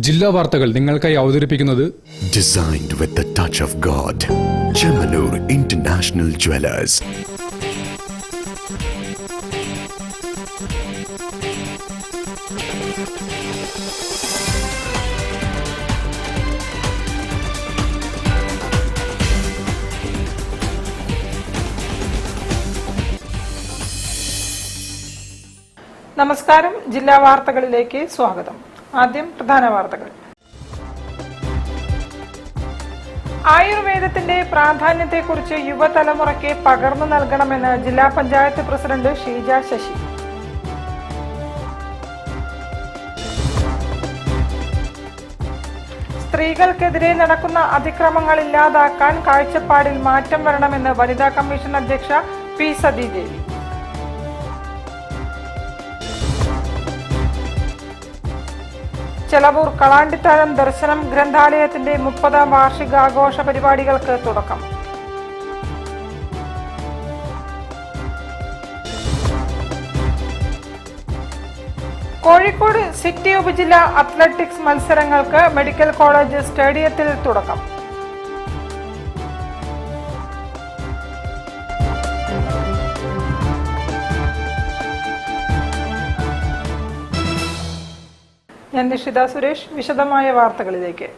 ജില്ലാ വാർത്തകൾ നിങ്ങൾക്കായി അവതരിപ്പിക്കുന്നത് Designed with the touch of God. Chemanur International Jewelers. നമസ്കാരം. ജില്ലാ വാർത്തകളിലേക്ക് സ്വാഗതം. ആദ്യം പ്രധാന വാർത്തകൾ. ആയുർവേദത്തിന്റെ പ്രാധാന്യത്തെക്കുറിച്ച് യുവതലമുറയ്ക്ക് പകർന്നു നൽകണമെന്ന് ജില്ലാ പഞ്ചായത്ത് പ്രസിഡന്റ് ഷീജ ശശി. സ്ത്രീകൾക്കെതിരെ നടക്കുന്ന അതിക്രമങ്ങൾ ഇല്ലാതാക്കാൻ കാഴ്ചപ്പാടിൽ മാറ്റം വരണമെന്ന് വനിതാ കമ്മീഷൻ അധ്യക്ഷ പി സതീദേവി. ചെലവൂർ കളാണ്ടിത്താഴം ദർശനം ഗ്രന്ഥാലയത്തിന്റെ 30ാം വാർഷികാഘോഷ പരിപാടികൾക്ക് തുടക്കം. കോഴിക്കോട് സിറ്റി ഉപജില്ലാ അത്ലറ്റിക്സ് മത്സരങ്ങൾക്ക് മെഡിക്കൽ കോളേജ് സ്റ്റേഡിയത്തിൽ തുടക്കം. ഞാൻ നിഷിത സുരേഷ്. വിശദമായ വാർത്തകളിലേക്ക്.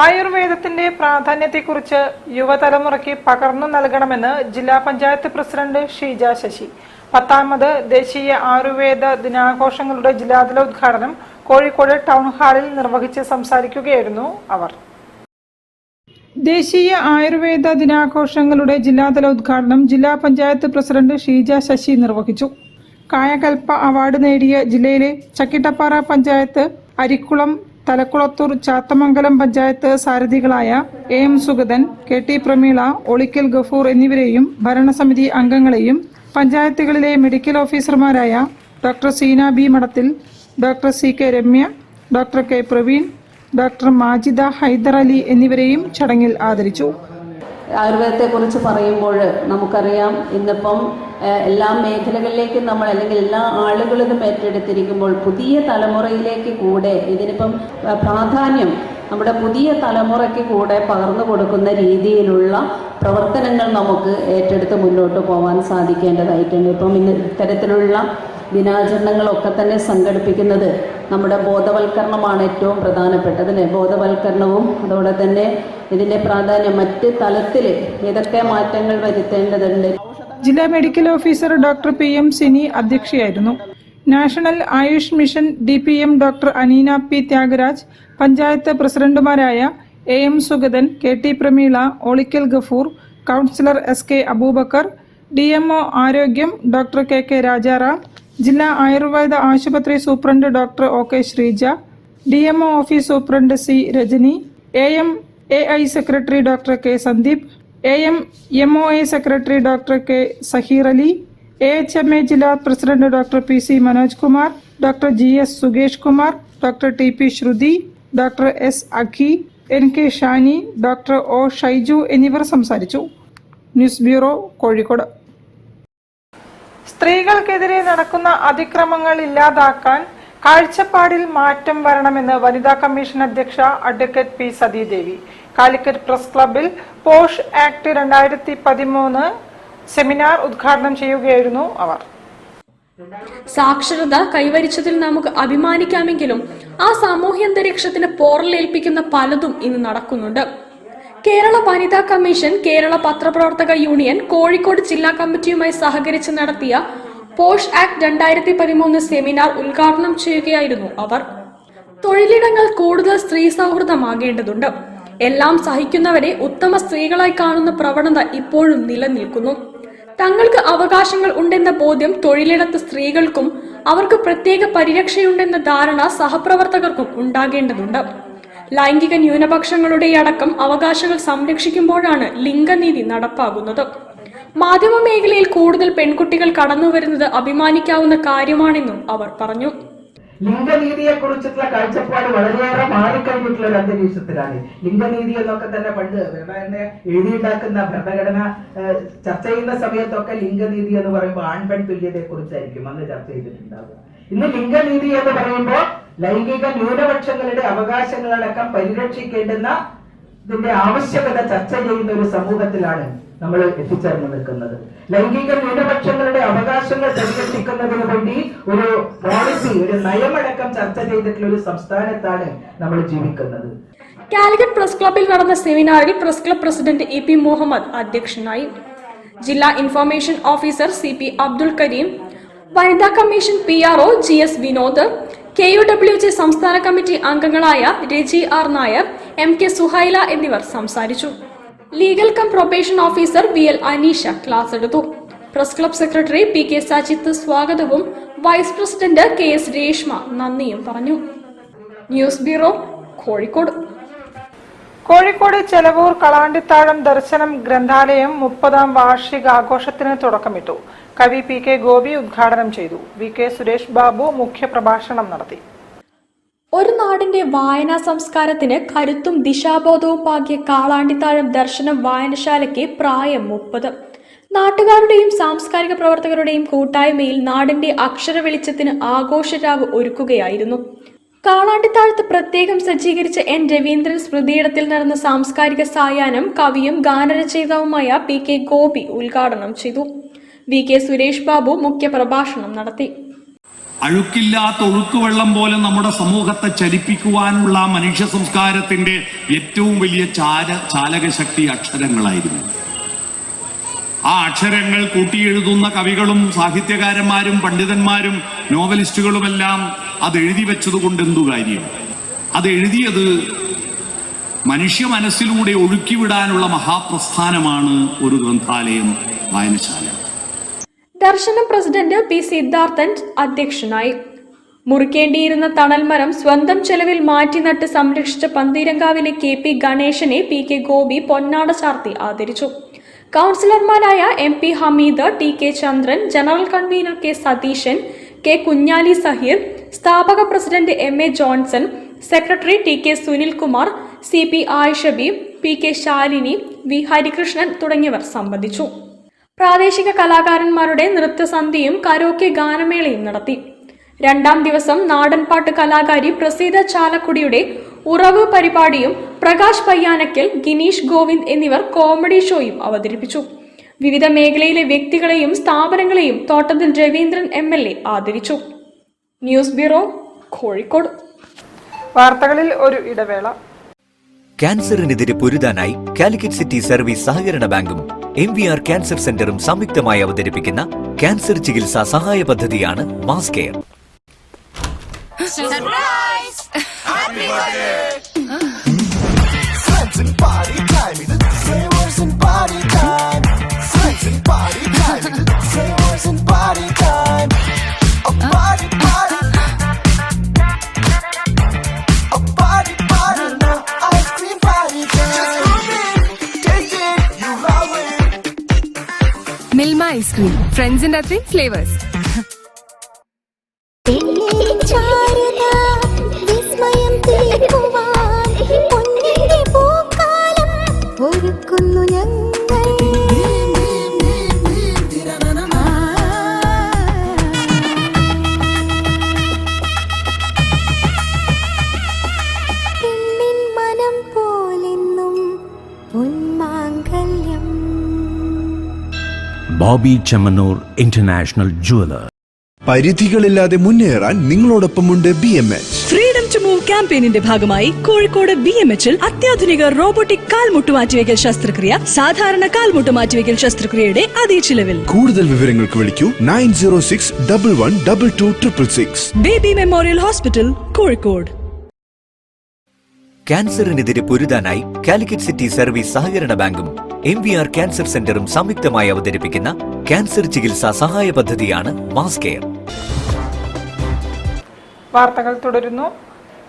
ആയുർവേദത്തിന്റെ പ്രാധാന്യത്തെക്കുറിച്ച് യുവതലമുറയ്ക്ക് പകർന്നു നൽകണമെന്ന് ജില്ലാ പഞ്ചായത്ത് പ്രസിഡന്റ് ഷീജ ശശി. 10ാമത് ദേശീയ ആയുർവേദ ദിനാഘോഷങ്ങളുടെ ജില്ലാതല ഉദ്ഘാടനം കോഴിക്കോട് ടൗൺ ഹാളിൽ നിർവഹിച്ച് സംസാരിക്കുകയായിരുന്നു അവർ. ദേശീയ ആയുർവേദ ദിനാഘോഷങ്ങളുടെ ജില്ലാതല ഉദ്ഘാടനം ജില്ലാ പഞ്ചായത്ത് പ്രസിഡന്റ് ഷീജ ശശി നിർവഹിച്ചു. കായകൽപ്പ അവാർഡ് നേടിയ ജില്ലയിലെ ചക്കിട്ടപ്പാറ പഞ്ചായത്ത്, അരിക്കുളം, തലക്കുളത്തൂർ, ചാത്തമംഗലം പഞ്ചായത്ത് സാരഥികളായ എം സുഗതൻ, KT പ്രമീള, ഒളിക്കൽ ഗഫൂർ എന്നിവരെയും ഭരണസമിതി അംഗങ്ങളെയും പഞ്ചായത്തുകളിലെ മെഡിക്കൽ ഓഫീസർമാരായ doctor Seena B Madathil, doctor CK Ramya, doctor K Praveen, doctor Majida Haider Ali എന്നിവരെയും ചടങ്ങിൽ ആദരിച്ചു. ആയുർവേദത്തെക്കുറിച്ച് പറയുമ്പോൾ നമുക്കറിയാം, ഇന്നിപ്പം എല്ലാ മേഖലകളിലേക്കും നമ്മൾ അല്ലെങ്കിൽ എല്ലാ ആളുകളിലും ഏറ്റെടുത്തിരിക്കുമ്പോൾ പുതിയ തലമുറയിലേക്ക് കൂടെ ഇതിനിപ്പം പ്രാധാന്യം നമ്മുടെ പുതിയ തലമുറയ്ക്ക് കൂടെ പകർന്നു കൊടുക്കുന്ന രീതിയിലുള്ള പ്രവർത്തനങ്ങൾ നമുക്ക് ഏറ്റെടുത്ത് മുന്നോട്ട് പോകാൻ സാധിക്കേണ്ടതായിട്ടുണ്ട്. ഇപ്പം ഇത്തരത്തിലുള്ള ദിനാചരണങ്ങളൊക്കെ തന്നെ സംഘടിപ്പിക്കുന്നത് നമ്മുടെ ബോധവൽക്കരണമാണ് ഏറ്റവും പ്രധാനപ്പെട്ടത്. ബോധവൽക്കരണവും അതോടെ തന്നെ ഇതിൻ്റെ പ്രാധാന്യം മറ്റ് തലത്തിൽ ഏതൊക്കെ മാറ്റങ്ങൾ വരുത്തേണ്ടതുണ്ട്. ജില്ലാ medical officer doctor PM Sini അധ്യക്ഷയായിരുന്നു. National Ayush mission DPM doctor Aneena P Thyagaraj, panchayat പ്രസിഡന്റുമാരായ AM Sugathan, KT Prameela, Olikkal Gafoor, councillor SK Aboobacker, DMO ആരോഗ്യം ഡോക്ടർ KK രാജാറാം, ജില്ലാ ആയുർവേദ ആശുപത്രി സൂപ്രണ്ട് doctor OK Sreeja, DMO office സൂപ്രണ്ട് C Rajani, AM-AI secretary doctor K Sandeep, AM-MOA secretary doctor K Saheer Ali, AHMA ജില്ലാ president doctor PC Manoj Kumar, doctor GS Sukesh Kumar, doctor TP ശ്രുതി, doctor S Akhi, NK Shani, doctor O Shaiju എന്നിവർ സംസാരിച്ചു. News bureau, Kozhikode. സ്ത്രീകൾക്കെതിരെ നടക്കുന്ന അതിക്രമങ്ങൾ ഇല്ലാതാക്കാൻ കാഴ്ചപ്പാടിൽ മാറ്റം വരണമെന്ന് വനിതാ കമ്മീഷൻ അധ്യക്ഷ advocate P Sathidevi. Calicut press ക്ലബിൽ പോഷ് ആക്ട് 2013 സെമിനാർ ഉദ്ഘാടനം ചെയ്യുകയായിരുന്നു അവർ. സാക്ഷരത കൈവരിച്ചതിൽ നമുക്ക് അഭിമാനിക്കാമെങ്കിലും ആ സാമൂഹ്യാന്തരീക്ഷത്തിന് പോറലേൽപ്പിക്കുന്ന പലതും ഇന്ന് നടക്കുന്നുണ്ട്. കേരള വനിതാ കമ്മീഷൻ, കേരള പത്രപ്രവർത്തക യൂണിയൻ, കോഴിക്കോട് ജില്ലാ കമ്മിറ്റിയുമായി സഹകരിച്ച് നടത്തിയ പോഷ് ആക്ട് 2013 സെമിനാർ ഉദ്ഘാടനം ചെയ്യുകയായിരുന്നു അവർ. തൊഴിലിടങ്ങൾ കൂടുതൽ സ്ത്രീ സൗഹൃദമാകേണ്ടതുണ്ട്. എല്ലാം സഹിക്കുന്നവരെ ഉത്തമ സ്ത്രീകളായി കാണുന്ന പ്രവണത ഇപ്പോഴും നിലനിൽക്കുന്നു. തങ്ങൾക്ക് അവകാശങ്ങൾ ഉണ്ടെന്ന ബോധ്യം തൊഴിലിടത്ത് സ്ത്രീകൾക്കും അവർക്ക് പ്രത്യേക പരിരക്ഷയുണ്ടെന്ന ധാരണ സഹപ്രവർത്തകർക്കും ഉണ്ടാകേണ്ടതുണ്ട്. ലൈംഗിക ന്യൂനപക്ഷങ്ങളുടെ അടക്കം അവകാശങ്ങൾ സംരക്ഷിക്കുമ്പോഴാണ് ലിംഗനീതി നടപ്പാകുന്നത്. മാധ്യമ മേഖലയിൽ കൂടുതൽ പെൺകുട്ടികൾ കടന്നുവരുന്നത് അഭിമാനിക്കാവുന്ന കാര്യമാണെന്നും അവർ പറഞ്ഞു. ലിംഗനീതിയെ കുറിച്ചിട്ടുള്ള കാഴ്ചപ്പാട് വളരെയേറെ മാറിക്കഴിഞ്ഞിട്ടുള്ള ഒരു അന്തരീക്ഷത്തിലാണ്. ലിംഗനീതി എന്നൊക്കെ തന്നെ പണ്ട് ഭരണഘടന എഴുതിയുണ്ടാക്കുന്ന ഭരണഘടന ചർച്ച ചെയ്യുന്ന സമയത്തൊക്കെ ലിംഗനീതി എന്ന് പറയുമ്പോൾ ആൺപെൺ തുല്യതയെ കുറിച്ചായിരിക്കും അന്ന് ചർച്ച ചെയ്തിട്ടുണ്ടാവുക. ഇന്ന് ലിംഗനീതി എന്ന് പറയുമ്പോൾ ലൈംഗിക ന്യൂനപക്ഷങ്ങളുടെ അവകാശങ്ങളടക്കം പരിരക്ഷിക്കേണ്ടുന്ന ഇതിന്റെ ആവശ്യകത ചർച്ച ചെയ്യുന്ന ഒരു സമൂഹത്തിലാണ് നമ്മൾ എത്തിച്ചേർന്ന് നിൽക്കുന്നത്. ലൈംഗിക ന്യൂനപക്ഷങ്ങളുടെ അവകാശങ്ങൾ പരിരക്ഷിക്കുന്നതിന് വേണ്ടി ഒരു പോളിസി, ഒരു നയമടക്കം ചർച്ച ചെയ്തിട്ടുള്ള ഒരു സംസ്ഥാനത്താണ് നമ്മൾ ജീവിക്കുന്നത്. കാലിക്കറ്റ് പ്രസ് ക്ലബിൽ നടന്ന സെമിനാറിൽ പ്രസ് ക്ലബ് പ്രസിഡന്റ് ഇ പി മുഹമ്മദ് അധ്യക്ഷനായി. ജില്ലാ information officer CP Abdul Kareem, വനിതാ commission PRO GS Vinod, KUWJ സംസ്ഥാന കമ്മിറ്റി അംഗങ്ങളായ രജി R നായർ, MK സുഹൈല എന്നിവർ സംസാരിച്ചു. Legal cum probation officer VL Aneesha class എടുത്തു. Press club secretary PK Sajith സ്വാഗതവും വൈസ് പ്രസിഡന്റ് KS രേഷ്മ നന്ദിയും പറഞ്ഞു. News bureau, Kozhikode. കോഴിക്കോട് ചെലവൂർ കളാണ്ടിത്താഴം ദർശനം ഗ്രന്ഥാലയം 30ാം വാർഷികാഘോഷത്തിന് തുടക്കമിട്ടു. കവി PK ഗോപി ഉദ്ഘാടനം ചെയ്തു. VK സുരേഷ് ബാബു മുഖ്യപ്രഭാഷണം നടത്തി. ഒരു നാടിന്റെ വായനാ സംസ്കാരത്തിന് കരുത്തും ദിശാബോധവും പാകിയ കാളാണ്ടിത്താഴം ദർശനം വായനശാലയ്ക്ക് പ്രായം 30. നാട്ടുകാരുടെയും സാംസ്കാരിക പ്രവർത്തകരുടെയും കൂട്ടായ്മയിൽ നാടിന്റെ അക്ഷര വെളിച്ചത്തിന് ആഘോഷരാവ് ഒരുക്കുകയായിരുന്നു. കാളാണ്ടിത്താഴത്ത് പ്രത്യേകം സജ്ജീകരിച്ച N രവീന്ദ്രൻ സ്മൃതിയിടത്തിൽ നടന്ന സാംസ്കാരിക സായാഹ്നം കവിയും ഗാനരചയിതാവുമായ PK ഗോപി ഉദ്ഘാടനം ചെയ്തു. VK സുരേഷ് ബാബു മുഖ്യപ്രഭാഷണം നടത്തി. അഴുക്കില്ലാത്ത ഒഴുക്കുവെള്ളം പോലെ നമ്മുടെ സമൂഹത്തെ ചലിപ്പിക്കുവാനുള്ള മനുഷ്യ സംസ്കാരത്തിന്റെ ഏറ്റവും വലിയ ചാലകശക്തി അക്ഷരങ്ങളായിരുന്നു. ആ അക്ഷരങ്ങൾ കൂട്ടിയെഴുതുന്ന കവികളും സാഹിത്യകാരന്മാരും പണ്ഡിതന്മാരും നോവലിസ്റ്റുകളുമെല്ലാം അത് എഴുതി വെച്ചതുകൊണ്ട് എന്തു കാര്യം? അത് എഴുതിയത് മനുഷ്യ മനസ്സിലൂടെ ഒഴുക്കിവിടാനുള്ള മഹാപ്രസ്ഥാനമാണ് ഒരു ഗ്രന്ഥാലയം, വായനശാല. ദർശനം പ്രസിഡന്റ് P സിദ്ധാർത്ഥൻ അധ്യക്ഷനായി. മുറിക്കേണ്ടിയിരുന്ന തണൽമരം സ്വന്തം ചെലവിൽ മാറ്റിനട്ട് സംരക്ഷിച്ച പന്തീരങ്കാവിലെ KP ഗണേശനെ PK ഗോപി പൊന്നാട ചാർത്തി ആദരിച്ചു. കൗൺസിലർമാരായ MP Hameed, TK Chandran, general convener K Satheesan, K Kunhali Saheer, സ്ഥാപക president MA Johnson, secretary TK Sunilkumar, CP Ayishabi, PK Shalini, V Harikrishnan തുടങ്ങിയവർ സംബന്ധിച്ചു. പ്രാദേശിക കലാകാരന്മാരുടെ നൃത്തസന്ധ്യയും കരോക്കെ ഗാനമേളയും നടത്തി. 2ാം ദിവസം നാടൻപാട്ട് കലാകാരി പ്രസീത ചാലക്കുടിയുടെ ഉറവ് പരിപാടിയും പ്രകാശ് പയ്യാനക്കൽ, ഗിനീഷ് ഗോവിന്ദ് എന്നിവർ കോമഡി ഷോയും അവതരിപ്പിച്ചു. വിവിധ മേഖലയിലെ വ്യക്തികളെയും സ്ഥാപനങ്ങളെയും തോട്ടത്തിൽ രവീന്ദ്രൻ MLA ആദരിച്ചു. News bureau, Kozhikode. വാർത്തകളിൽ ഒരു ഇടവേള. ക്യാൻസറിനെതിരെ പൊരുതാനായി കാലിക്കറ്റ് സിറ്റി സർവീസ് സഹകരണ ബാങ്കും MVR ക്യാൻസർ സെന്ററും സംയുക്തമായി അവതരിപ്പിക്കുന്ന ക്യാൻസർ ചികിത്സാ സഹായ പദ്ധതിയാണ് Mass Care. Milma ice cream, friends in nothing flavors. Boby Chemmanur international jeweller. പരിധികളില്ലാതെ മുന്നേറാൻ നിങ്ങളോടൊപ്പമുണ്ട് BMH. ഫ്രീഡം ടു മൂവ് ക്യാമ്പയിനിന്റെ ഭാഗമായി കോഴിക്കോട് BMHൽ അത്യാധുനിക റോബോട്ടിക് കാൽമുട്ട് മാറ്റിവെക്കൽ ശസ്ത്രക്രിയ സാധാരണ കാൽമുട്ട് മാറ്റിവെക്കൽ ശസ്ത്രക്രിയയുടെ അതേ ചിലവിൽ. കൂടുതൽ വിവരങ്ങൾക്ക് വിളിക്കൂ 9061122266. Baby Memorial Hospital, Kozhikode. ക്യാൻസറിനെതിരെ പൊരുതാനായി കാലിക്കറ്റ് സിറ്റി സർവീസ് സഹകരണ ബാങ്കും MVR ക്യാൻസർ സെന്ററും സംയുക്തമായി അവതരിപ്പിക്കുന്ന ക്യാൻസർ ചികിത്സാ സഹായ പദ്ധതിയാണ് മാസ് കെയർ. വാർത്തകൾ തുടരുന്നു.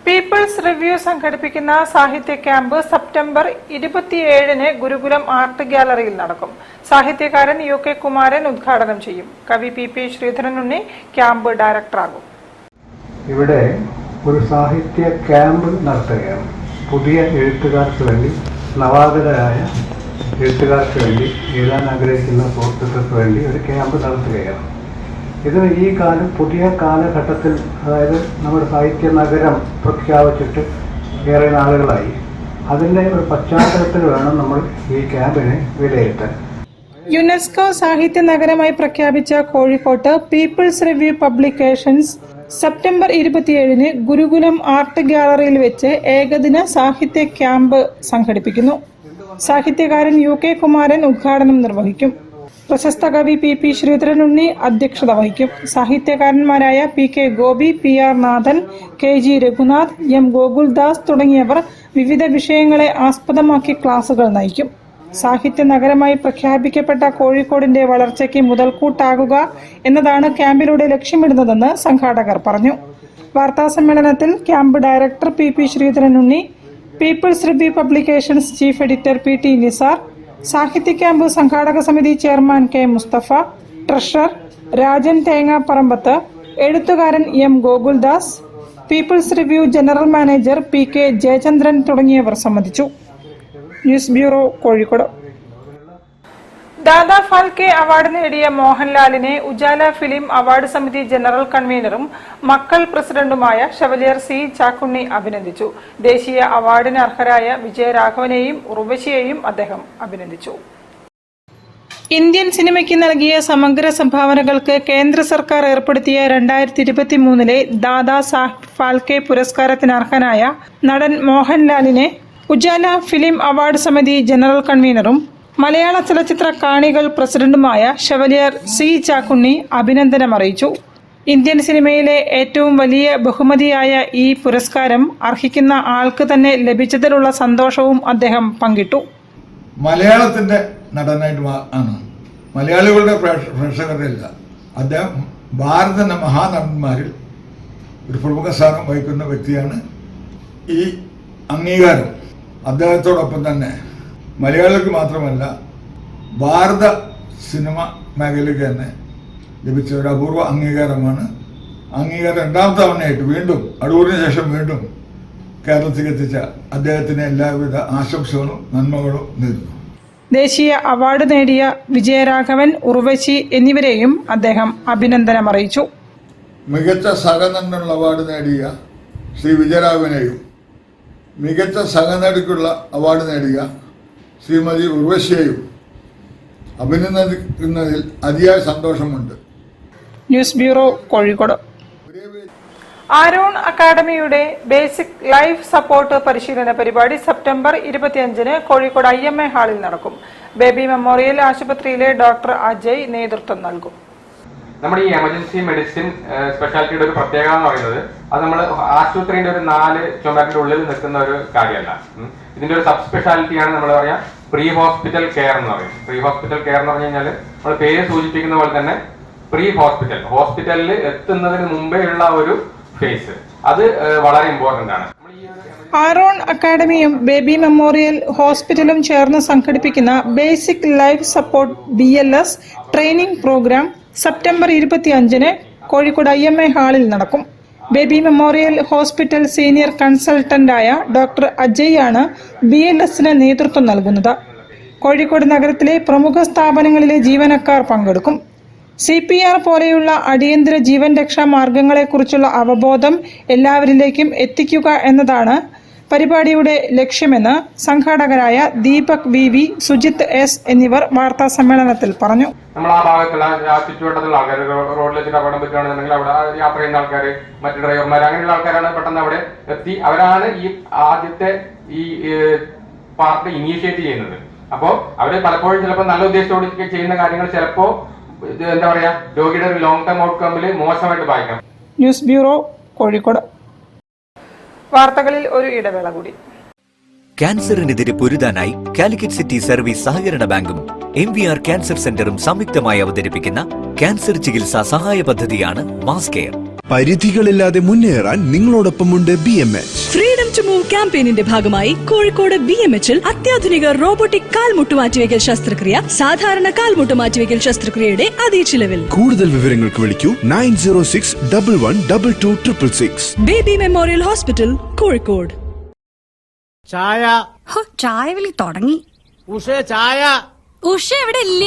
പീപ്പിൾസ് റിവ്യൂ സംഘടിപ്പിക്കുന്ന സാഹിത്യ ക്യാമ്പ് സെപ്റ്റംബർ 27-ന് ഗുരുകുലം ആർട്ട് ഗാലറിയിൽ നടക്കും. സാഹിത്യകാരൻ UK കുമാരൻ ഉദ്ഘാടനം ചെയ്യും. കവി PP ശ്രീധരൻ ഉണ്ണി ക്യാമ്പ് ഡയറക്ടറാകും. ഇവിടെ ഒരു സാഹിത്യ ക്യാമ്പ് നടത്തുകയാണ്. പുതിയ എഴുത്തുകാർക്ക് വേണ്ടി, നവാഗതരായ എഴുത്തുകാർക്ക് വേണ്ടി, എഴുതാൻ ആഗ്രഹിക്കുന്ന സുഹൃത്തുക്കൾക്ക് വേണ്ടി ഒരു ക്യാമ്പ് നടത്തുകയാണ്. ഇതിന് പുതിയ കാലഘട്ടത്തിൽ, അതായത് നമ്മുടെ സാഹിത്യ നഗരം പ്രഖ്യാപിച്ചിട്ട് ഏറെ നാളുകളായി. അതിൻ്റെ ഒരു പശ്ചാത്തലത്തിൽ വേണം നമ്മൾ ഈ ക്യാമ്പിനെ വിലയിരുത്താൻ. യുനെസ്കോ സാഹിത്യ നഗരമായി പ്രഖ്യാപിച്ച കോഴിക്കോട്ട് പീപ്പിൾസ് റിവ്യൂ പബ്ലിക്കേഷൻസ് സെപ്റ്റംബർ 27-ന് ഗുരുകുലം ആർട്ട് ഗ്യാലറിയിൽ വെച്ച് ഏകദിന സാഹിത്യ ക്യാമ്പ് സംഘടിപ്പിക്കുന്നു. സാഹിത്യകാരൻ UK കുമാരൻ ഉദ്ഘാടനം നിർവഹിക്കും. പ്രശസ്ത കവി PP ശ്രീധരനുണ്ണി അധ്യക്ഷത വഹിക്കും. സാഹിത്യകാരന്മാരായ PK ഗോപി, PR നാഥൻ, KG രഘുനാഥ്, M ഗോകുൽദാസ് തുടങ്ങിയവർ വിവിധ വിഷയങ്ങളെ ആസ്പദമാക്കി ക്ലാസുകൾ നയിക്കും. സാഹിത്യ നഗരമായി പ്രഖ്യാപിക്കപ്പെട്ട കോഴിക്കോടിന്റെ വളർച്ചയ്ക്ക് മുതൽക്കൂട്ടാകുക എന്നതാണ് ക്യാമ്പിലൂടെ ലക്ഷ്യമിടുന്നതെന്ന് സംഘാടകർ പറഞ്ഞു. വാർത്താസമ്മേളനത്തിൽ ക്യാമ്പ് ഡയറക്ടർ PP ശ്രീധരനുണ്ണി, People's Review Publications chief editor PT Nisar, സാഹിത്യ ക്യാമ്പ് സംഘാടക സമിതി chairman K Musthafa, treasurer Rajan Thengaparambath, എഴുത്തുകാരൻ M Gokuldas, People's Review general manager PK Jayachandran തുടങ്ങിയവർ സംബന്ധിച്ചു. News bureau, Kozhikode. Dada Phalke award നേടിയ മോഹൻലാലിനെ ഉജാല ഫിലിം അവാർഡ് സമിതി ജനറൽ കൺവീനറും മക്കൾ പ്രസിഡന്റുമായ ഷവലിയർ C ചാക്കുണ്ണി അഭിനന്ദിച്ചു. ദേശീയ അവാർഡിന് അർഹരായ വിജയരാഘവനെയും ഉർവശിയെയും അദ്ദേഹം അഭിനന്ദിച്ചു. ഇന്ത്യൻ സിനിമയ്ക്ക് നൽകിയ സമഗ്ര സംഭാവനകൾക്ക് കേന്ദ്ര സർക്കാർ ഏർപ്പെടുത്തിയ 2023 ദാദാ സാഹിബ് ഫാൽക്കെ പുരസ്കാരത്തിന് അർഹനായ നടൻ മോഹൻലാലിനെ ഉജാല ഫിലിം അവാർഡ് സമിതി ജനറൽ കൺവീനറും മലയാള ചലച്ചിത്ര കാണികൾ പ്രസിഡന്റുമായ ഷവലിയർ C ചാക്കുണ്ണി അഭിനന്ദനമറിയിച്ചു. ഇന്ത്യൻ സിനിമയിലെ ഏറ്റവും വലിയ ബഹുമതിയായ ഈ പുരസ്കാരം അർഹിക്കുന്ന ആൾക്ക് തന്നെ ലഭിച്ചതിലുള്ള സന്തോഷവും അദ്ദേഹം പങ്കിട്ടു. മലയാളത്തിന്റെ നടനായിട്ട് ആണ്, മലയാളികളുടെ പ്രേക്ഷകരുടെ അല്ല. അദ്ദേഹം ഭാരതത്തിന്റെ മഹാനടന്മാരിൽ ഒരു പ്രമുഖ സ്ഥാനം വഹിക്കുന്ന വ്യക്തിയാണ്. ഈ അംഗീകാരം അദ്ദേഹത്തോടൊപ്പം തന്നെ മലയാളികൾക്ക് മാത്രമല്ല ഭാരത സിനിമ മേഖലയ്ക്ക് തന്നെ ലഭിച്ച ഒരു അപൂർവ അംഗീകാരമാണ്. അംഗീകാരം രണ്ടാമത്തെ തവണയായിട്ട് വീണ്ടും അടൂരിന് ശേഷം വീണ്ടും കേരളത്തിലേക്ക് എത്തിച്ച അദ്ദേഹത്തിന് എല്ലാവിധ ആശംസകളും നന്മകളും നേരുന്നു. ദേശീയ അവാർഡ് നേടിയ വിജയരാഘവൻ, ഉർവശി എന്നിവരെയും അദ്ദേഹം അഭിനന്ദനമറിയിച്ചു. മികച്ച സഹനടനുള്ള അവാർഡ് നേടിയ ശ്രീ വിജയരാഘവനെയും മികച്ച സഹനടിക്കുള്ള അവാർഡ് നേടിയ ശ്രീമതി ഉർവശിയെയും അഭിനന്ദിക്കുന്നതിൽ അതിയായ സന്തോഷമുണ്ട്. News bureau, Kozhikode. ആരോൺ അക്കാദമിയുടെ ബേസിക് ലൈഫ് സപ്പോർട്ട് പരിശീലന പരിപാടി സെപ്റ്റംബർ 25-ന് കോഴിക്കോട് IMA ഹാളിൽ നടക്കും. ബേബി മെമ്മോറിയൽ ആശുപത്രിയിലെ ഡോക്ടർ അജയ് നേതൃത്വം നൽകും. നമ്മുടെ ഈ എമർജൻസി മെഡിസിൻ സ്പെഷ്യാലിറ്റിയുടെ ഒരു പ്രത്യേകത എന്ന് പറയുന്നത് അത് നമ്മൾ ആശുപത്രിയുടെ ഒരു 4 ചുമരിന്റെ ഉള്ളിൽ നിൽക്കുന്ന ഒരു കാര്യമല്ല. ഇതിന്റെ ഒരു സബ് സ്പെഷ്യാലിറ്റിയാണ് നമ്മൾ പറയാ പ്രീ ഹോസ്പിറ്റൽ കെയർ എന്ന് പറയും. പ്രീ ഹോസ്പിറ്റൽ കെയർ എന്ന് പറഞ്ഞു കഴിഞ്ഞാൽ നമ്മൾ പേര് സൂചിപ്പിക്കുന്ന പോലെ തന്നെ പ്രീ ഹോസ്പിറ്റലിൽ എത്തുന്നതിന് മുമ്പേ ഉള്ള ഒരു ഫേസ്, അത് വളരെ ഇമ്പോർട്ടന്റ് ആണ്. ആരോൺ അക്കാദമിയും ബേബി മെമ്മോറിയൽ ഹോസ്പിറ്റലും ചേർന്ന് സംഘടിപ്പിക്കുന്ന basic life support BLS training programme September 25-ന് കോഴിക്കോട് IMA ഹാളിൽ നടക്കും. ബേബി മെമ്മോറിയൽ ഹോസ്പിറ്റൽ സീനിയർ കൺസൾട്ടന്റായ ഡോക്ടർ അജയ് ആണ് BLSന് നേതൃത്വം നൽകുന്നത്. കോഴിക്കോട് നഗരത്തിലെ പ്രമുഖ സ്ഥാപനങ്ങളിലെ ജീവനക്കാർ പങ്കെടുക്കും. CPR പോലെയുള്ള അടിയന്തര ജീവൻ രക്ഷാ മാർഗങ്ങളെക്കുറിച്ചുള്ള അവബോധം എല്ലാവരിലേക്കും എത്തിക്കുക എന്നതാണ് പരിപാടിയുടെ ലക്ഷ്യമെന്ന് സംഘാടകരായ ദീപക് VV, സുജിത് S എന്നിവർ വാർത്താ സമ്മേളനത്തിൽ പറഞ്ഞു. നമ്മൾ ആ ഭാഗത്തുള്ള ചുറ്റുവട്ടത്തുള്ള ആൾക്കാർ, റോഡിൽ വെച്ചിട്ട് അപകടം പറ്റുകയാണെന്നുണ്ടെങ്കിൽ അവിടെ യാത്ര ചെയ്യുന്ന ആൾക്കാർ, മറ്റു ഡ്രൈവർമാർ, അങ്ങനെയുള്ള ആൾക്കാരാണ് പെട്ടെന്ന് അവിടെ എത്തി. അവരാണ് ഈ ആദ്യത്തെ ഈ പാർട്ട് ഇനീഷ്യേറ്റ് ചെയ്യുന്നത്. അപ്പോൾ അവര് പലപ്പോഴും ചിലപ്പോൾ നല്ല ഉദ്ദേശത്തോടെ ചെയ്യുന്ന കാര്യങ്ങൾ ചിലപ്പോ എന്താ പറയാ രോഗിയുടെ ഒരു ലോങ് ടേം ഔട്ട്കമ്മിൽ മോശമായിട്ട് ബാധിക്കാം. News bureau, Kozhikode. വാർത്തകളിൽ ഒരു ഇടവേള കൂടി. ക്യാൻസറിനെതിരെ പൊരുതാനായി കാലിക്കറ്റ് സിറ്റി സർവീസ് സഹകരണ ബാങ്കും MVR ക്യാൻസർ സെന്ററും സംയുക്തമായി അവതരിപ്പിക്കുന്ന ക്യാൻസർ ചികിത്സാ സഹായ പദ്ധതിയാണ് മാസ് കെയർ. പരിധികളില്ലാതെ മുന്നേറാൻ നിങ്ങളോടൊപ്പമുണ്ട് BMH. ഫ്രീഡം ടു മൂവ് ക്യാമ്പയിനിന്റെ ഭാഗമായി കോഴിക്കോട് BMHൽ അത്യാധുനിക റോബോട്ടിക് കാൽമുട്ട് മാറ്റിവെക്കൽ ശസ്ത്രക്രിയ സാധാരണ കാൽമുട്ട് മാറ്റിവെക്കൽ ശസ്ത്രക്രിയയുടെ അതേ ചിലവിൽ. കൂടുതൽ വിവരങ്ങൾക്ക് വിളിക്കൂ 9061112266. Baby Memorial Hospital, Kozhikode. ചായ ചായ വിളി തുടങ്ങി. ചായ ഉഷ ഇവിടെ ഇല്ല.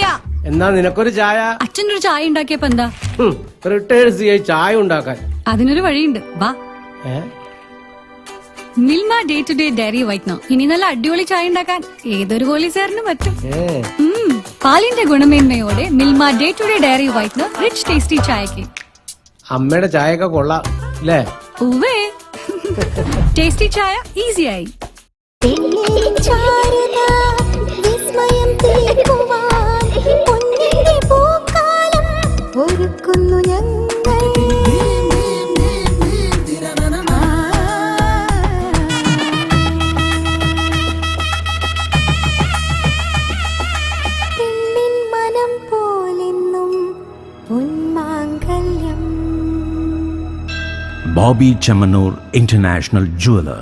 എന്നാ നിനക്കൊരു ചായ. അച്ഛനൊരു ചായ ഉണ്ടാക്കിയപ്പോ എന്താ? റിട്ടയേർഡ് CI ചായ ഉണ്ടാക്കാൻ. അതിനൊരു വഴിയുണ്ട്, വാ. Milma day to day dairy whitener. ഇനി നല്ല അടിപൊളി ചായ ഉണ്ടാക്കാൻ ഏതൊരു പോലീസുകാരനും പറ്റും. പാലിന്റെ ഗുണമേന്മയോടെ Milma day to day dairy whitener rich tasty ചായക്ക്. അമ്മയുടെ ചായയൊക്കെ കൊള്ളാം അല്ലേ? ഉവ്വേ, ടേസ്റ്റി ചായ ഈസിയായി. Boby Chemmanur international jeweller.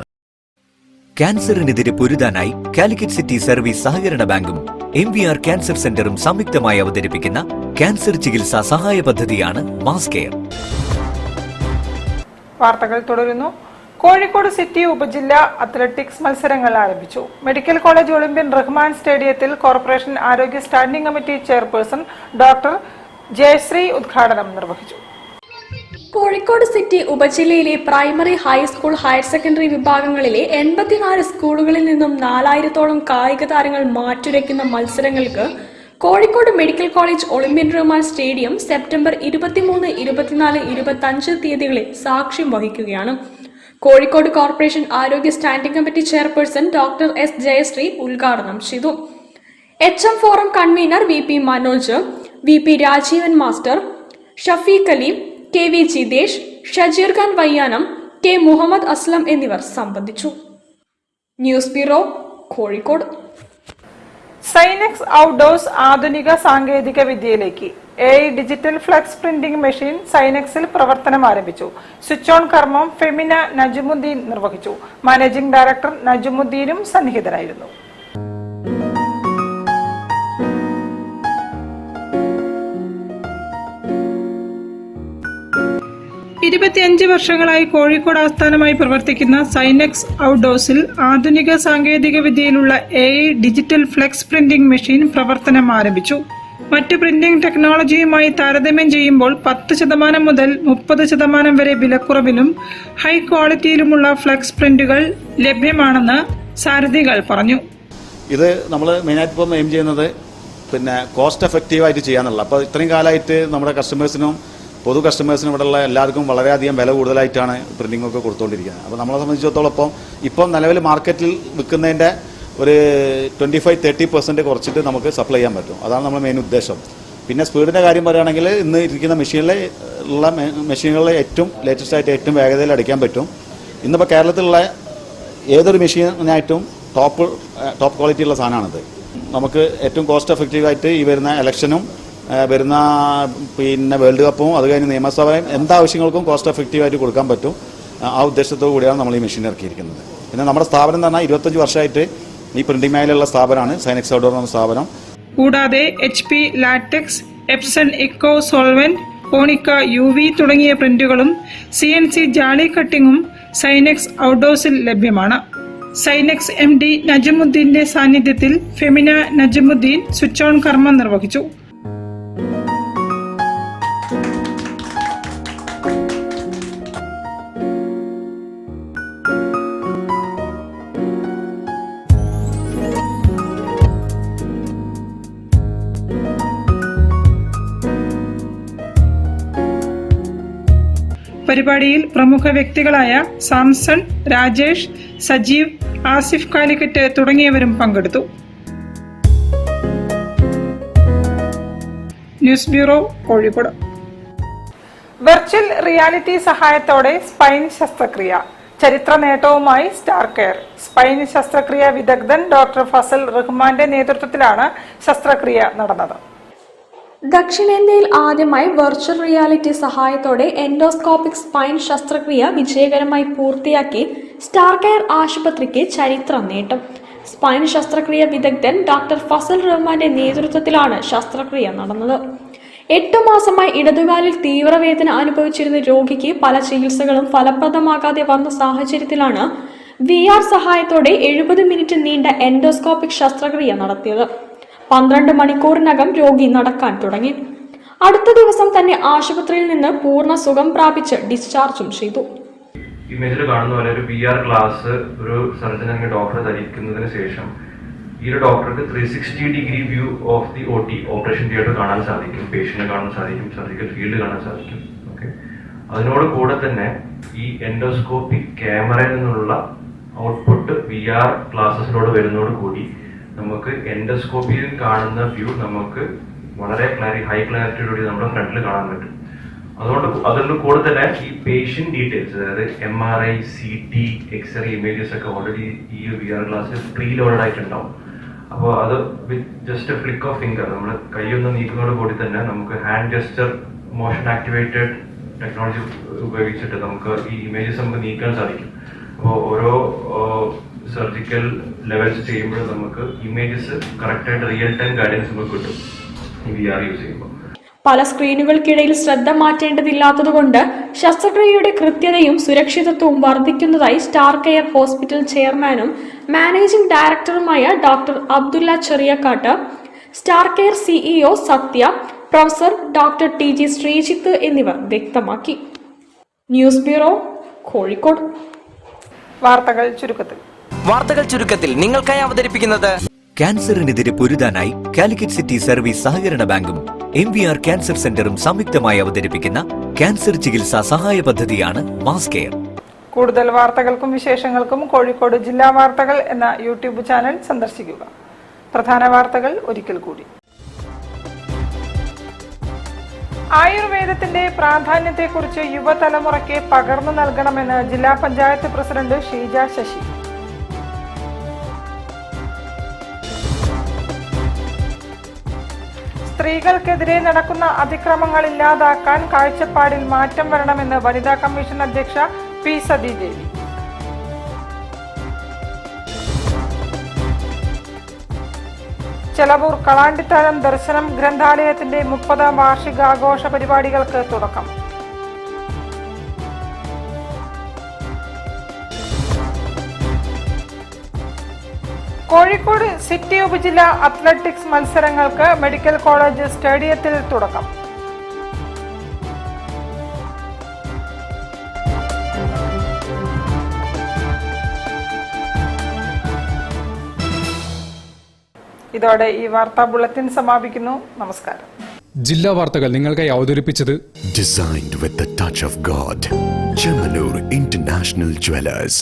ക്യാൻസറിനെതിരെ പൊരുതാനായി കാലിക്കറ്റ് സിറ്റി സർവീസ് സഹകരണ ബാങ്കും MVR ക്യാൻസർ സെന്ററും സംയുക്തമായി അവതരിപ്പിക്കുന്ന ക്യാൻസർ ചികിത്സാ സഹായ പദ്ധതിയാണ് മാസ് കെയർ. വാർത്തകൾ തുടരുന്നു. കോഴിക്കോട് സിറ്റി ഉപജില്ല അത്ലറ്റിക്സ് മത്സരങ്ങൾ ആരംഭിച്ചു. മെഡിക്കൽ കോളേജ് ഒളിമ്പ്യൻ റഹ്മാൻ സ്റ്റേഡിയത്തിൽ കോർപ്പറേഷൻ ആരോഗ്യ standing committee chairperson doctor Jayasree ഉദ്ഘാടനം നിർവഹിച്ചു. കോഴിക്കോട് സിറ്റി ഉപജില്ലയിലെ പ്രൈമറി, ഹൈസ്കൂൾ, ഹയർ സെക്കൻഡറി വിഭാഗങ്ങളിലെ 84 സ്കൂളുകളിൽ നിന്നും 4000-ഓളം കായിക താരങ്ങൾ മാറ്റുരയ്ക്കുന്ന മത്സരങ്ങൾക്ക് Kozhikode medical college olympian Rahman stadium September 23, 24, 25 തീയതികളിൽ സാക്ഷ്യം വഹിക്കുകയാണ്. കോഴിക്കോട് കോർപ്പറേഷൻ ആരോഗ്യ standing committee chairperson doctor S Jayasree ഉദ്ഘാടനം ചെയ്തു. HM forum convener VP Manoj, VP Rajeevan master, Shafeeq Ali, KV Jithesh, Shajeer Khan Vayyanam, K Muhammad Aslam എന്നിവർ സംബന്ധിച്ചു. News bureau, Kozhikode. Synex outdoors ആധുനിക സാങ്കേതിക വിദ്യയിലേക്ക്. AI digital flex printing machine സൈനെക്സിൽ പ്രവർത്തനം ആരംഭിച്ചു. സ്വിച്ച് ഓൺ കർമ്മം ഫെമിന നജുമുദ്ദീൻ നിർവഹിച്ചു. Managing director നജുമുദ്ദീനും സന്നിഹിതനായിരുന്നു. 25 വർഷങ്ങളായി കോഴിക്കോട് ആസ്ഥാനമായി പ്രവർത്തിക്കുന്ന സൈനെക്സ് ഔട്ട്ഡോഴ്സിൽ ആധുനിക സാങ്കേതിക വിദ്യയിലുള്ള AI digital flex printing machine പ്രവർത്തനം ആരംഭിച്ചു. മറ്റ് പ്രിന്റിംഗ് ടെക്നോളജിയുമായി താരതമ്യം ചെയ്യുമ്പോൾ 10% മുതൽ 30% വരെ വിലക്കുറവിലും ഹൈ ക്വാളിറ്റിയിലുമുള്ള ഫ്ലെക്സ് പ്രിന്റുകൾ ലഭ്യമാണെന്ന് സാരഥികൾ പറഞ്ഞു. ഇത് നമ്മൾ മെയിനായിട്ട് ഇപ്പം എയിം ചെയ്യുന്നത് കോസ്റ്റ് എഫക്റ്റീവായിട്ട് ചെയ്യാന്നുള്ള. അപ്പോൾ ഇത്രയും കാലമായിട്ട് നമ്മുടെ കസ്റ്റമേഴ്സിനും പൊതു കസ്റ്റമേഴ്സിനും ഇവിടെയുള്ള എല്ലാവർക്കും വളരെയധികം വില കൂടുതലായിട്ടാണ് പ്രിന്റിംഗ് ഒക്കെ കൊടുത്തുകൊണ്ടിരിക്കുന്നത്. അപ്പോൾ നമ്മളെ സംബന്ധിച്ചിടത്തോളം ഇപ്പം നിലവിൽ മാർക്കറ്റിൽ വിൽക്കുന്നതിൻ്റെ ഒരു 25-30% കുറച്ചിട്ട് നമുക്ക് സപ്ലൈ ചെയ്യാൻ പറ്റും. അതാണ് നമ്മുടെ മെയിൻ ഉദ്ദേശം. പിന്നെ സ്പീഡിൻ്റെ കാര്യം പറയുകയാണെങ്കിൽ ഇന്ന് ഇരിക്കുന്ന മെഷീനുകളിലെ ഏറ്റവും ലേറ്റസ്റ്റ് ആയിട്ട് ഏറ്റവും വേഗതയിൽ അടിക്കാൻ പറ്റും. ഇന്നിപ്പോൾ കേരളത്തിലുള്ള ഏതൊരു മെഷീനായിട്ടും ടോപ്പ് ക്വാളിറ്റിയുള്ള സാധനമാണിത്. നമുക്ക് ഏറ്റവും കോസ്റ്റ് എഫക്റ്റീവായിട്ട് ഈ വരുന്ന ഇലക്ഷനും വരുന്ന വേൾഡ് കപ്പും അത് കഴിഞ്ഞ് നിയമസഭയും എന്താവശ്യങ്ങൾക്കും കോസ്റ്റ് എഫക്റ്റീവായിട്ട് കൊടുക്കാൻ പറ്റും. ആ ഉദ്ദേശത്തോടു കൂടിയാണ് നമ്മൾ ഈ മെഷീൻ ഇറക്കിയിരിക്കുന്നത്. പിന്നെ നമ്മുടെ സ്ഥാപനം എന്ന് പറഞ്ഞാൽ 25 വർഷമായിട്ട് ഈ പ്രിന്റിംഗ് മേഖലയിലുള്ള സ്ഥാപനമാണ് സൈനെക്സ് ഔട്ട്ഡോർ എന്ന സ്ഥാപനം. കൂടാതെ HP latex, Epson eco solvent, Konica UV തുടങ്ങിയ പ്രിന്റുകളും CNC ജാളി കട്ടിങ്ങും സൈനെക്സ് ഔട്ട്ഡോഴ്സിൽ ലഭ്യമാണ്. സൈനെക്സ് MD നജമുദ്ദീന്റെ സാന്നിധ്യത്തിൽ ഫെമിന നജമുദ്ദീൻ സ്വിച്ച് ഓൺ കർമ്മം നിർവഹിച്ചു. പരിപാടിയിൽ പ്രമുഖ വ്യക്തികളായ സാംസൺ, രാജേഷ്, സജീവ്, ആസിഫ് കാലിക്കറ്റ് തുടങ്ങിയവരും പങ്കെടുത്തു. News bureau, Kozhikode. Virtual reality സഹായത്തോടെ സ്പൈൻ ശസ്ത്രക്രിയ. ചരിത്ര നേട്ടവുമായി സ്റ്റാർ കെയർ. സ്പൈൻ ശസ്ത്രക്രിയ വിദഗ്ധൻ ഡോക്ടർ ഫസൽ റഹ്മാന്റെ നേതൃത്വത്തിലാണ് ശസ്ത്രക്രിയ നടന്നത്. ദക്ഷിണേന്ത്യയിൽ ആദ്യമായി വെർച്വൽ റിയാലിറ്റി സഹായത്തോടെ എൻഡോസ്കോപ്പിക് സ്പൈൻ ശസ്ത്രക്രിയ വിജയകരമായി പൂർത്തിയാക്കി സ്റ്റാർ കെയർ ആശുപത്രിക്ക് ചരിത്ര നേട്ടം. സ്പൈൻ ശസ്ത്രക്രിയ വിദഗ്ധൻ ഡോക്ടർ ഫസൽ റഹ്മാന്റെ നേതൃത്വത്തിലാണ് ശസ്ത്രക്രിയ നടന്നത്. 8 മാസമായി ഇടതുകാലിൽ തീവ്രവേദന അനുഭവിച്ചിരുന്ന രോഗിക്ക് പല ചികിത്സകളും ഫലപ്രദമാകാതെ വന്ന സാഹചര്യത്തിലാണ് VR സഹായത്തോടെ 70 മിനിറ്റ് നീണ്ട എൻഡോസ്കോപ്പിക് ശസ്ത്രക്രിയ നടത്തിയത്. 12 മണിക്കൂറിനകം രോഗി നടക്കാൻ തുടങ്ങി. അടുത്ത ദിവസം തന്നെ ആശുപത്രിയിൽ നിന്ന് പൂർണ്ണ സുഖം പ്രാപിച്ച് ഡിസ്ചാർജും ചെയ്തു. ഇമേജിൽ കാണുന്ന പോലെ ഒരു PR ഗ്ലാസ് ഒരു സർജൻ അല്ലെങ്കിൽ ഡോക്ടറെ ധരിക്കുന്നതിന് ശേഷം ഈ ഒരു ഡോക്ടർക്ക് 360 degree view of the OT operation theatre കാണാൻ സാധിക്കും, പേഷ്യന്റിനെ കാണാൻ സാധിക്കും, സർജിക്കൽ ഫീൽഡ് കാണാൻ സാധിക്കും. ഓക്കെ, അതിനോട് കൂടെ തന്നെ ഈ എൻഡോസ്കോപ്പിക് ക്യാമറയിൽ നിന്നുള്ള ഔട്ട്പുട്ട് VR ഗ്ലാസസിലൂടെ വരുന്നതോട് കൂടി നമുക്ക് എൻഡോസ്കോപ്പിയിൽ കാണുന്ന വ്യൂ നമുക്ക് വളരെ ഹൈ ക്ലാരിറ്റിയോടുകൂടി നമ്മുടെ ഫ്രണ്ടിൽ കാണാൻ പറ്റും. അതിന്റെ കൂടെ തന്നെ ഈ പേഷ്യന്റ് ഡീറ്റെയിൽസ്, അതായത് MRI, CT, എക്സ്റേ ഇമേജസ് ഒക്കെ ഓൾറെഡി ഈ VR ഗ്ലാസ്സിൽ പ്രീ ലോഡഡ് ആയിട്ടുണ്ടാവും. അപ്പോൾ അത് with just A Flick of finger നമ്മൾ കൈയൊന്ന് നീക്കുന്നതോട് കൂടി തന്നെ നമുക്ക് hand jester motion activated technology ഉപയോഗിച്ചിട്ട് നമുക്ക് ഈ ഇമേജസ് നമുക്ക് നീക്കാൻ സാധിക്കും. അപ്പോൾ ഓരോ സർജിക്കൽ ലെവൽസ് ചെയ്യുമ്പോൾ നമുക്ക് ഇമേജസ് കറക്റ്റായിട്ട് റിയൽ ടൈം ഗൈഡൻസ് നമുക്ക് കിട്ടും ഈ VR യൂസ് ചെയ്യുമ്പോൾ. പല സ്ക്രീനുകൾക്കിടയിൽ ശ്രദ്ധ മാറ്റേണ്ടതില്ലാത്തതുകൊണ്ട് ശസ്ത്രക്രിയയുടെ കൃത്യതയും സുരക്ഷിതത്വവും വർദ്ധിക്കുന്നതായി സ്റ്റാർ കെയർ ഹോസ്പിറ്റൽ ചെയർമാനും മാനേജിംഗ് ഡയറക്ടറുമായ doctor Abdulla Cheriyakkat, star care CEO Sathya, professor doctor TG Sreejith എന്നിവർ വ്യക്തമാക്കി. News bureau, Kozhikode. വാർത്തകൾ ചുരുക്കത്തിൽ നിങ്ങൾക്കായി അവതരിപ്പിക്കുന്നത് ക്യാൻസറിനെതിരെ പൊരുതാനായി കാലിക്കറ്റ് സിറ്റി സർവീസ് സഹകരണ ബാങ്കും MVR ക്യാൻസർ സെന്ററും സംയുക്തമായി അവതരിപ്പിക്കുന്ന ക്യാൻസർ ചികിത്സാ സഹായ പദ്ധതിയാണ് മാസ് കെയർ. കൂടുതൽ വാർത്തകൾക്കും വിശേഷങ്ങൾക്കും കോഴിക്കോട് ജില്ലാ വാർത്തകൾ എന്ന യൂട്യൂബ് ചാനൽ സന്ദർശിക്കുക. പ്രധാന വാർത്തകൾ ഒരിക്കൽ കൂടി. ആയുർവേദത്തിന്റെ പ്രാധാന്യത്തെക്കുറിച്ച് യുവതലമുറയ്ക്ക് പകർന്നു നൽകണമെന്ന് ജില്ലാ പഞ്ചായത്ത് പ്രസിഡന്റ് ഷീജ ശശി. സ്ത്രീകൾക്കെതിരെ നടക്കുന്ന അതിക്രമങ്ങൾ ഇല്ലാതാക്കാൻ കാഴ്ചപ്പാടിൽ മാറ്റം വരണമെന്ന് വനിതാ കമ്മീഷൻ അധ്യക്ഷ P. സതീദേവി. ചെലവൂർ കളാണ്ടിത്താനം ദർശനം ഗ്രന്ഥാലയത്തിന്റെ 30ാം വാർഷികാഘോഷ പരിപാടികൾക്ക് തുടക്കം. കോഴിക്കോട് സിറ്റി ഉപജില്ലാ അത്ലറ്റിക്സ് മത്സരങ്ങൾക്ക് മെഡിക്കൽ കോളേജ് സ്റ്റേഡിയത്തിൽ തുടക്കം. ഇതോടെ ഈ വാർത്താ ബുള്ളറ്റിൻ സമാപിക്കുന്നു. നമസ്കാരം. ജില്ലാ വാർത്തകൾ നിങ്ങൾക്കായി അവതരിപ്പിച്ചത് Designed with the touch of God. Chemanur International Jewelers.